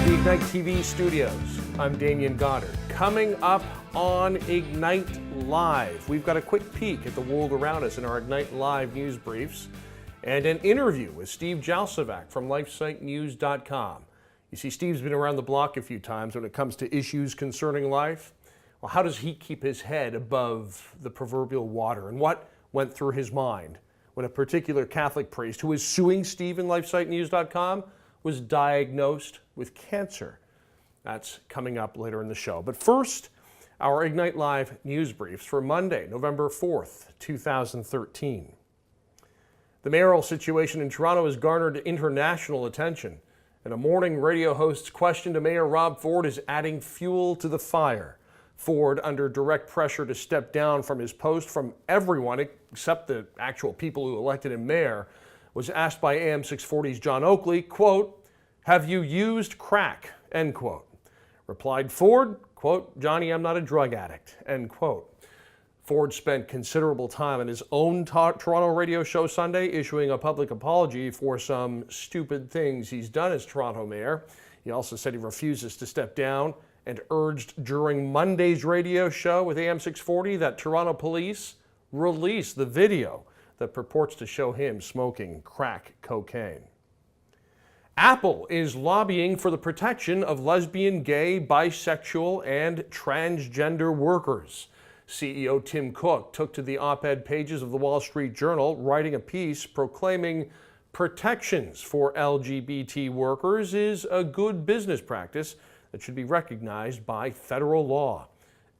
the Ignite TV studios. I'm Damian Goddard. Coming up on Ignite Live, we've got a quick peek at the world around us in our Ignite Live news briefs and an interview with Steve Jalsovac from LifeSiteNews.com. You see, Steve's been around the block a few times when it comes to issues concerning life. Well, how does he keep his head above the proverbial water? And what went through his mind when a particular Catholic priest who is suing Steve in LifeSiteNews.com was diagnosed with cancer? That's coming up later in the show. But first, our Ignite Live news briefs for Monday, November 4th, 2013. The mayoral situation in Toronto has garnered international attention, and a morning radio host's question to Mayor Rob Ford is adding fuel to the fire. Ford, under direct pressure to step down from his post from everyone except the actual people who elected him mayor, was asked by AM 640's John Oakley, quote, "Have you used crack?" End quote. Replied Ford, quote, "Johnny, I'm not a drug addict," end quote. Ford spent considerable time on his own Toronto radio show Sunday issuing a public apology for some stupid things he's done as Toronto mayor. He also said he refuses to step down and urged during Monday's radio show with AM 640 that Toronto police release the video that purports to show him smoking crack cocaine. Apple is lobbying for the protection of lesbian, gay, bisexual, and transgender workers. CEO Tim Cook took to the op-ed pages of the Wall Street Journal, writing a piece proclaiming protections for LGBT workers is a good business practice that should be recognized by federal law.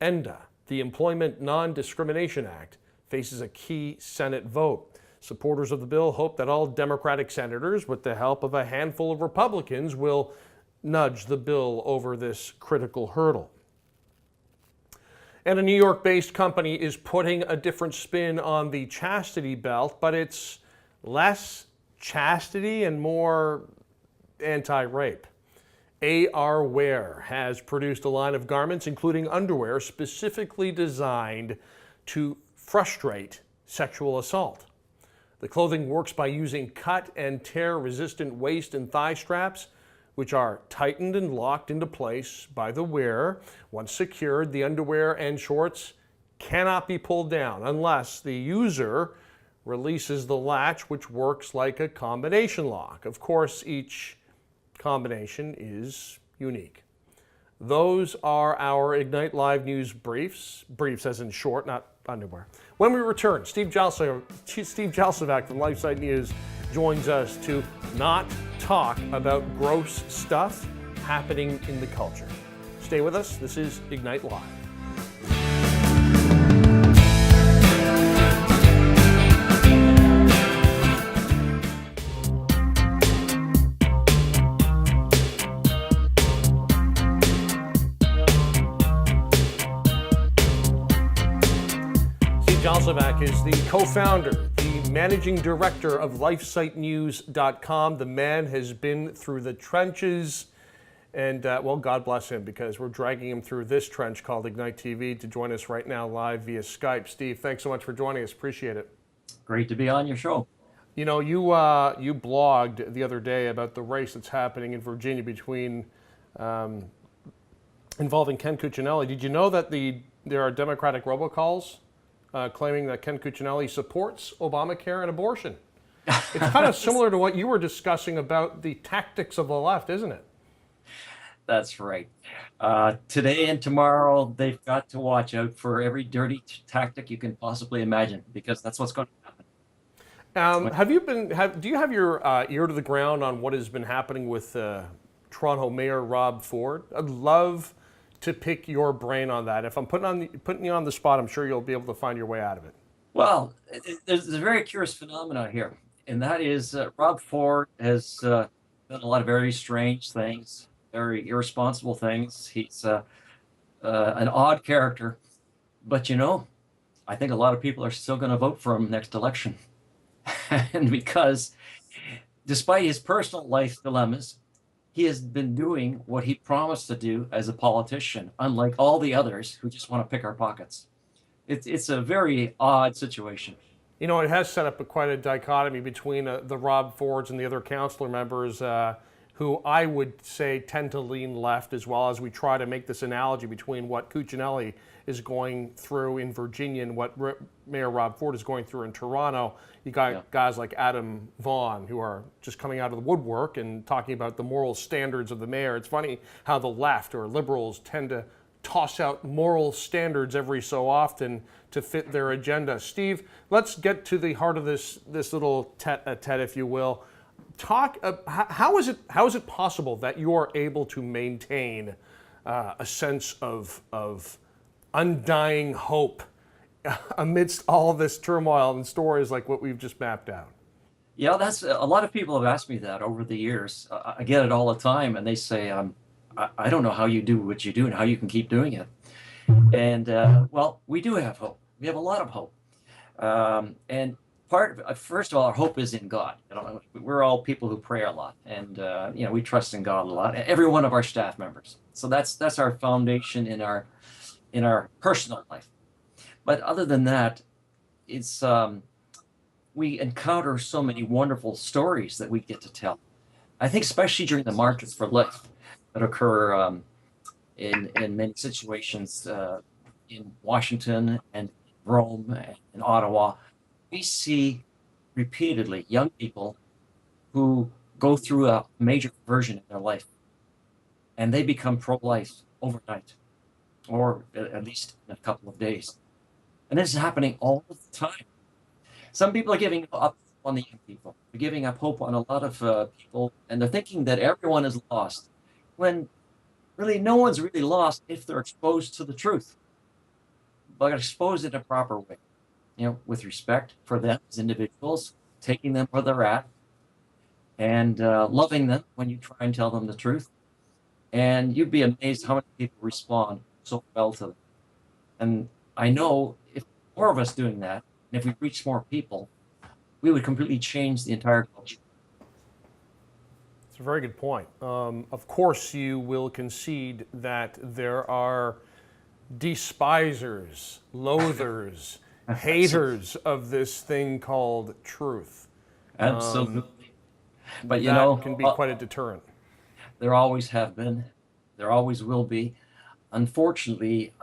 ENDA, the Employment Non-Discrimination Act, faces a key Senate vote. Supporters of the bill hope that all Democratic senators, with the help of a handful of Republicans, will nudge the bill over this critical hurdle. And a New York-based company is putting a different spin on the chastity belt, but it's less chastity and more anti-rape. AR Wear has produced a line of garments, including underwear, specifically designed to frustrate sexual assault. The clothing works by using cut and tear resistant waist and thigh straps, which are tightened and locked into place by the wearer. Once secured, the underwear and shorts cannot be pulled down unless the user releases the latch, which works like a combination lock. Of course, each combination is unique. Those are our Ignite Live news briefs as in short, not underwear. When we return, Steve Jalsovac from LifeSite News joins us to not talk about gross stuff happening in the culture. Stay with us. This is Ignite Live. Jalsovac is the co-founder, the managing director of LifeSiteNews.com. The man has been through the trenches, and well, God bless him, because we're dragging him through this trench called Ignite TV to join us right now live via Skype. Steve, thanks so much for joining us. Appreciate it. Great to be on your show. You know, you blogged the other day about the race that's happening in Virginia between involving Ken Cuccinelli. Did you know that there are Democratic robocalls claiming that Ken Cuccinelli supports Obamacare and abortion? It's kind of similar to what you were discussing about the tactics of the left, isn't it? That's right. Today and tomorrow, they've got to watch out for every dirty tactic you can possibly imagine, because that's what's going to happen. Do you have your ear to the ground on what has been happening with Toronto Mayor Rob Ford? I'd love to pick your brain on that. If I'm putting you on the spot, I'm sure you'll be able to find your way out of it. Well, there's a very curious phenomenon here, and that is Rob Ford has done a lot of very strange things, very irresponsible things. He's an odd character, but you know, I think a lot of people are still going to vote for him next election. And because despite his personal life dilemmas, he has been doing what he promised to do as a politician, unlike all the others who just want to pick our pockets. It's a very odd situation. You know, it has set up quite a dichotomy between the Rob Fords and the other councillor members. who I would say tend to lean left, as well as we try to make this analogy between what Cuccinelli is going through in Virginia and what Mayor Rob Ford is going through in Toronto. You got guys like Adam Vaughan who are just coming out of the woodwork and talking about the moral standards of the mayor. It's funny how the left or liberals tend to toss out moral standards every so often to fit their agenda. Steve, let's get to the heart of this little tete-a-tete, if you will. How is it possible that you are able to maintain a sense of undying hope amidst all this turmoil and stories like what we've just mapped out? Yeah, that's a lot of people have asked me that over the years. I get it all the time, and they say, I don't know how you do what you do and how you can keep doing it. And well, we do have hope. We have a lot of hope. And first of all, our hope is in God. You know, we're all people who pray a lot, and you know, we trust in God a lot. Every one of our staff members. So that's our foundation in our personal life. But other than that, it's we encounter so many wonderful stories that we get to tell. I think especially during the marches for life that occur in many situations in Washington and Rome and in Ottawa. We see repeatedly young people who go through a major conversion in their life, and they become pro-life overnight, or at least in a couple of days. And this is happening all the time. Some people are giving up on the young people. They're giving up hope on a lot of people, and they're thinking that everyone is lost, when really no one's really lost if they're exposed to the truth, but exposed in a proper way. You know, with respect for them as individuals, taking them where they're at, and loving them when you try and tell them the truth. And you'd be amazed how many people respond so well to them. And I know if more of us doing that, and if we reach more people, we would completely change the entire culture. It's a very good point. Of course, you will concede that there are despisers, loathers, haters of this thing called truth. Absolutely. But you that know, can be quite a deterrent. There always have been. There always will be. Unfortunately,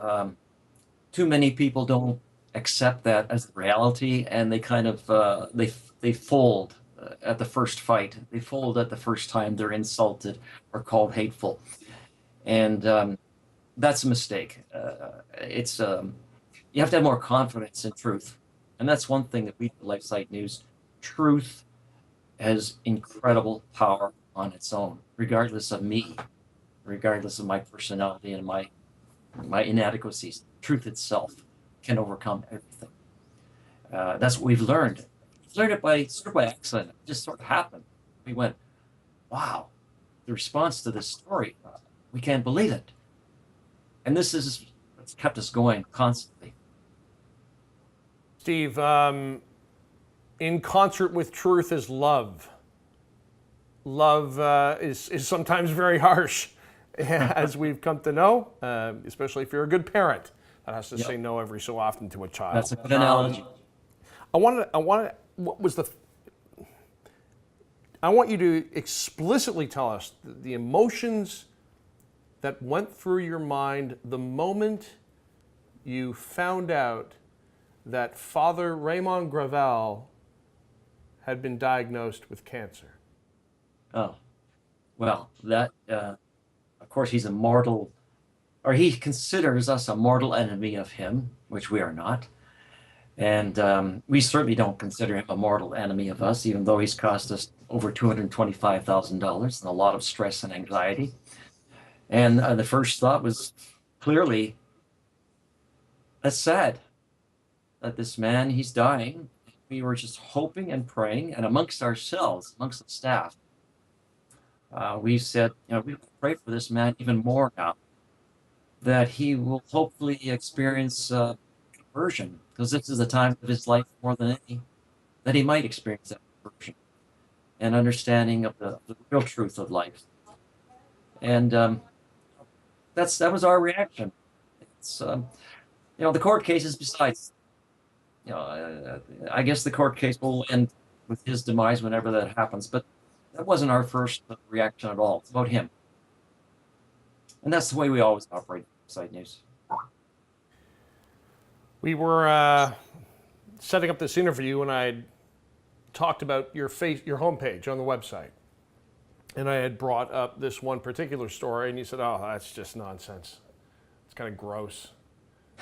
too many people don't accept that as the reality, and they kind of they fold at the first fight. They fold at the first time they're insulted or called hateful, and that's a mistake. It's you have to have more confidence in truth, and that's one thing that we at LifeSite News. Truth has incredible power on its own, regardless of me, regardless of my personality and my inadequacies. Truth itself can overcome everything. That's what we've learned. We've learned it by accident. It just sort of happened. We went, wow, the response to this story, we can't believe it. And this is what's kept us going constantly. Steve, in concert with truth is love. Love is sometimes very harsh, as we've come to know, especially if you're a good parent that has to say no every so often to a child. That's a good analogy. I want you to explicitly tell us the emotions that went through your mind the moment you found out that Father Raymond Gravel had been diagnosed with cancer. Oh, well, that, of course, he's a mortal, or he considers us a mortal enemy of him, which we are not. And we certainly don't consider him a mortal enemy of us, even though he's cost us over $225,000 and a lot of stress and anxiety. And the first thought was clearly, that's sad that this man, he's dying. We were just hoping and praying, and amongst ourselves, amongst the staff, we said, you know, we pray for this man even more now, that he will hopefully experience conversion, because this is the time of his life more than any, that he might experience that conversion and understanding of the real truth of life. And that was our reaction. It's you know, the court cases besides, you know, I guess the court case will end with his demise whenever that happens. But that wasn't our first reaction at all. It's about him. And that's the way we always operate Side News. We were setting up this interview, and I had talked about your homepage on the website. And I had brought up this one particular story, and you said, oh, that's just nonsense. It's kind of gross.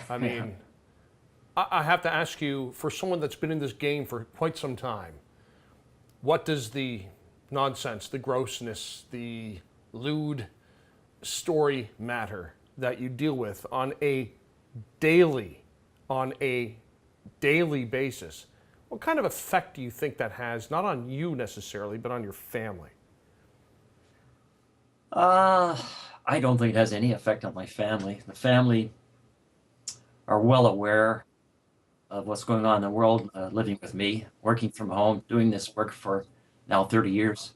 I mean, I have to ask you, for someone that's been in this game for quite some time, what does the nonsense, the grossness, the lewd story matter that you deal with on a daily basis? What kind of effect do you think that has, not on you necessarily, but on your family? I don't think it has any effect on my family. The family are well aware of what's going on in the world, living with me, working from home, doing this work for now 30 years.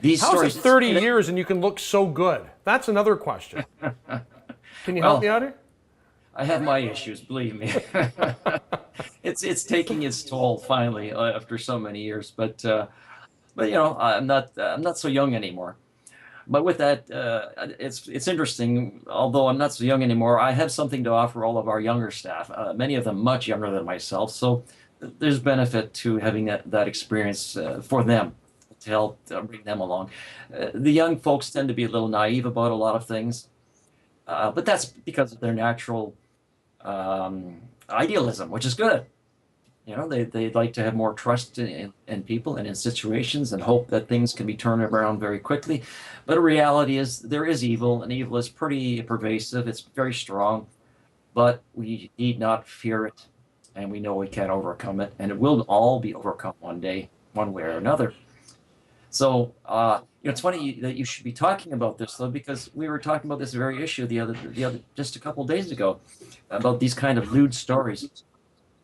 These How stories, is it 30 years and you can look so good? That's another question. Can you help me out here? I have my issues, believe me. It's taking its toll finally after so many years, but you know, I'm not so young anymore. But with that, it's interesting. Although I'm not so young anymore, I have something to offer all of our younger staff. Many of them much younger than myself. So there's benefit to having that experience for them to help bring them along. The young folks tend to be a little naive about a lot of things, but that's because of their natural idealism, which is good. You know, they like to have more trust in people and in situations and hope that things can be turned around very quickly. But the reality is there is evil, and evil is pretty pervasive. It's very strong, but we need not fear it, and we know we can overcome it, and it will all be overcome one day, one way or another. So, you know, it's funny that you should be talking about this, though, because we were talking about this very issue the other just a couple of days ago about these kind of lewd stories.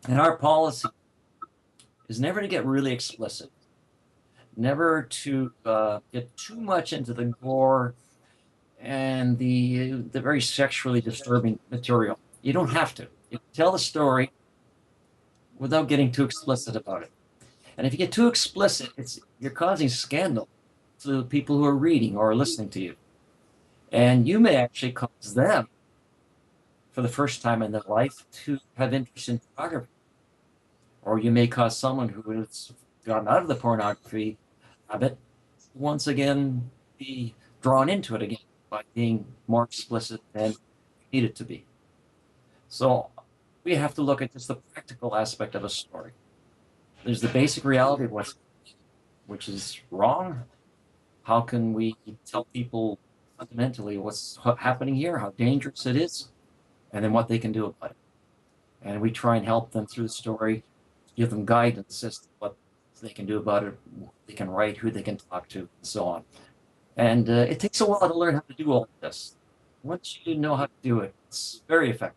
And our policy is never to get really explicit, never to get too much into the gore and the very sexually disturbing material. You don't have to. You can tell the story without getting too explicit about it. And if you get too explicit, you're causing scandal to the people who are reading or listening to you. And you may actually cause them, for the first time in their life, to have interest in photography. Or you may cause someone who has gotten out of the pornography habit once again be drawn into it again by being more explicit than needed to be. So we have to look at just the practical aspect of a story. There's the basic reality of which is wrong. How can we tell people fundamentally what's happening here, how dangerous it is, and then what they can do about it. And we try and help them through the story, give them guidance as to what they can do about it, what they can write, who they can talk to, and so on. And it takes a while to learn how to do all of this. Once you know how to do it, it's very effective.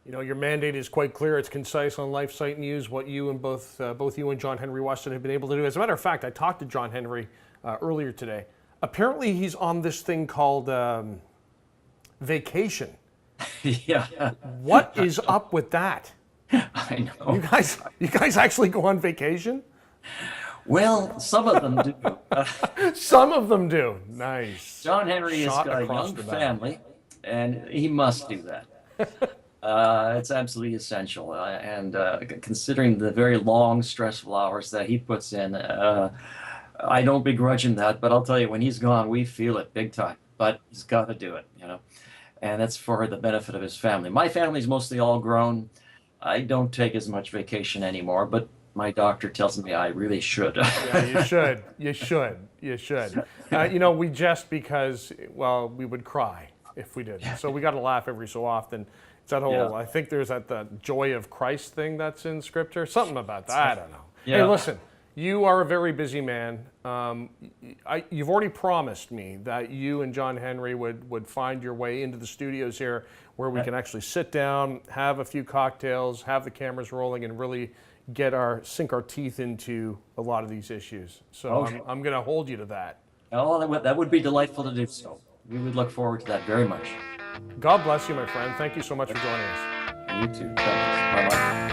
You know, your mandate is quite clear. It's concise on LifeSite News, what you and both you and John Henry Weston have been able to do. As a matter of fact, I talked to John Henry earlier today. Apparently, he's on this thing called vacation. Yeah. What is up with that? I know. You guys actually go on vacation? Well, some of them do. Some of them do. Nice. John Henry has got a young family, and he must do that. It's absolutely essential. And considering the very long, stressful hours that he puts in, I don't begrudge him that. But I'll tell you, when he's gone, we feel it big time. But he's got to do it, you know. And that's for the benefit of his family. My family's mostly all grown. I don't take as much vacation anymore, but my doctor tells me I really should. Yeah, you should. You should. You should. You know, we jest because, well, we would cry if we didn't. So we got to laugh every so often. It's that whole, yeah. I think there's the joy of Christ thing that's in Scripture. Something about that. I don't know. Yeah. Hey, listen, you are a very busy man. You've already promised me that you and John Henry would find your way into the studios here where we can actually sit down, have a few cocktails, have the cameras rolling, and really sink our teeth into a lot of these issues. So okay. I'm going to hold you to that. Oh, that would be delightful to do so. We would look forward to that very much. God bless you, my friend. Thank you so much for joining us. You too. Thanks. Bye-bye.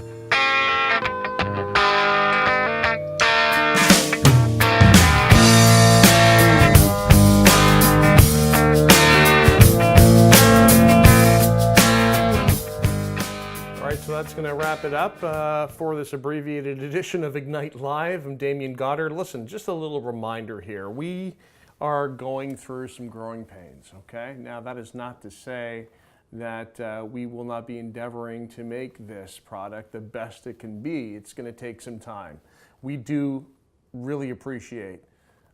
going to wrap it up for this abbreviated edition of Ignite Live. I'm Damian Goddard. Listen, just a little reminder here. We are going through some growing pains, okay? Now, that is not to say that we will not be endeavoring to make this product the best it can be. It's going to take some time. We do really appreciate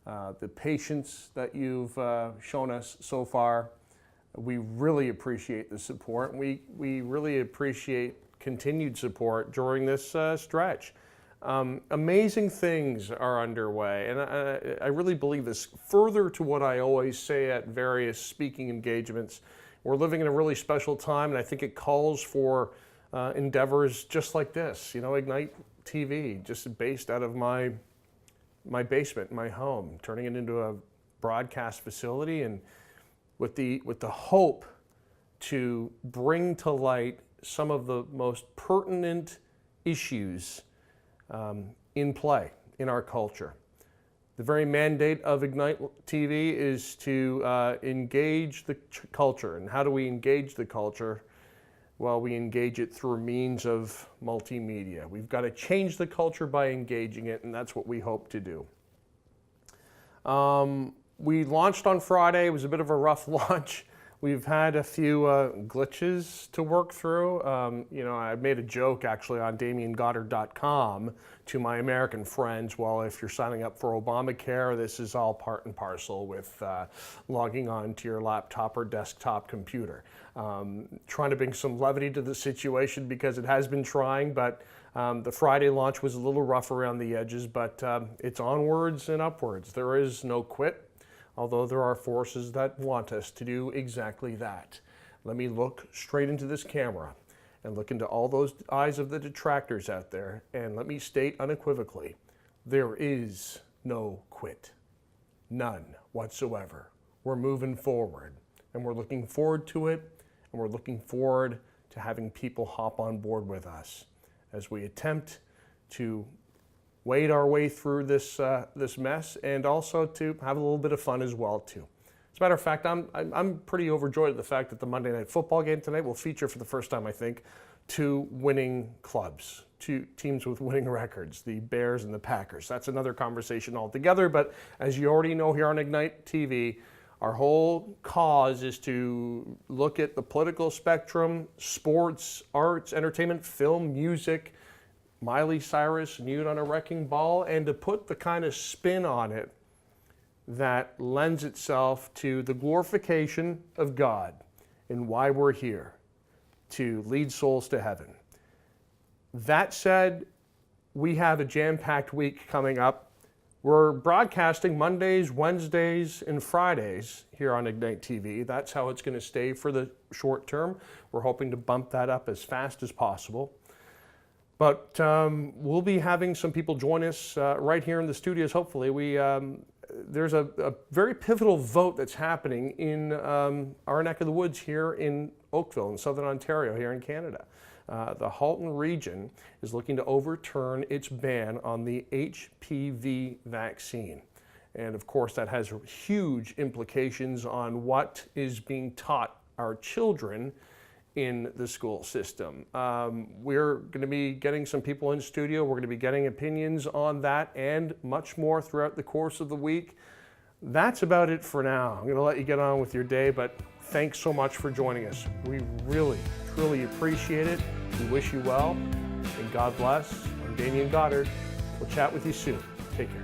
the patience that you've shown us so far. We really appreciate the support. We really appreciate continued support during this stretch. Amazing things are underway, and I really believe this. Further to what I always say at various speaking engagements, we're living in a really special time, and I think it calls for endeavors just like this. You know, IgniteTV, just based out of my basement, my home, turning it into a broadcast facility, and with the hope to bring to light some of the most pertinent issues in play in our culture. The very mandate of IgniteTV is to engage the culture. And how do we engage the culture? Well, we engage it through means of multimedia. We've got to change the culture by engaging it, and that's what we hope to do. We launched on Friday. It was a bit of a rough launch. We've had a few glitches to work through. You know, I made a joke actually on DamianGoddard.com to my American friends. Well, if you're signing up for Obamacare, this is all part and parcel with logging on to your laptop or desktop computer. Trying to bring some levity to the situation because it has been trying, but the Friday launch was a little rough around the edges, but it's onwards and upwards. There is no quit, although there are forces that want us to do exactly that. Let me look straight into this camera and look into all those eyes of the detractors out there, and let me state unequivocally, there is no quit. None whatsoever. We're moving forward, and we're looking forward to it, and we're looking forward to having people hop on board with us as we attempt to wade our way through this mess, and also to have a little bit of fun as well too. As a matter of fact, I'm pretty overjoyed at the fact that the Monday Night Football game tonight will feature for the first time, I think, two winning clubs, two teams with winning records, the Bears and the Packers. That's another conversation altogether, but as you already know here on Ignite TV, our whole cause is to look at the political spectrum, sports, arts, entertainment, film, music, Miley Cyrus nude on a wrecking ball, and to put the kind of spin on it that lends itself to the glorification of God and why we're here, to lead souls to heaven. That said, we have a jam-packed week coming up. We're broadcasting Mondays, Wednesdays, and Fridays here on Ignite TV. That's how it's going to stay for the short term. We're hoping to bump that up as fast as possible. But we'll be having some people join us right here in the studios, hopefully. There's a very pivotal vote that's happening in our neck of the woods here in Oakville, in Southern Ontario, here in Canada. The Halton region is looking to overturn its ban on the HPV vaccine. And of course, that has huge implications on what is being taught our children in the school system. We're going to be getting some people in studio. We're going to be getting opinions on that and much more throughout the course of the week. That's about it for now. I'm going to let you get on with your day, but thanks so much for joining us. We really, truly appreciate it. We wish you well, and God bless. I'm Damian Goddard. We'll chat with you soon. Take care.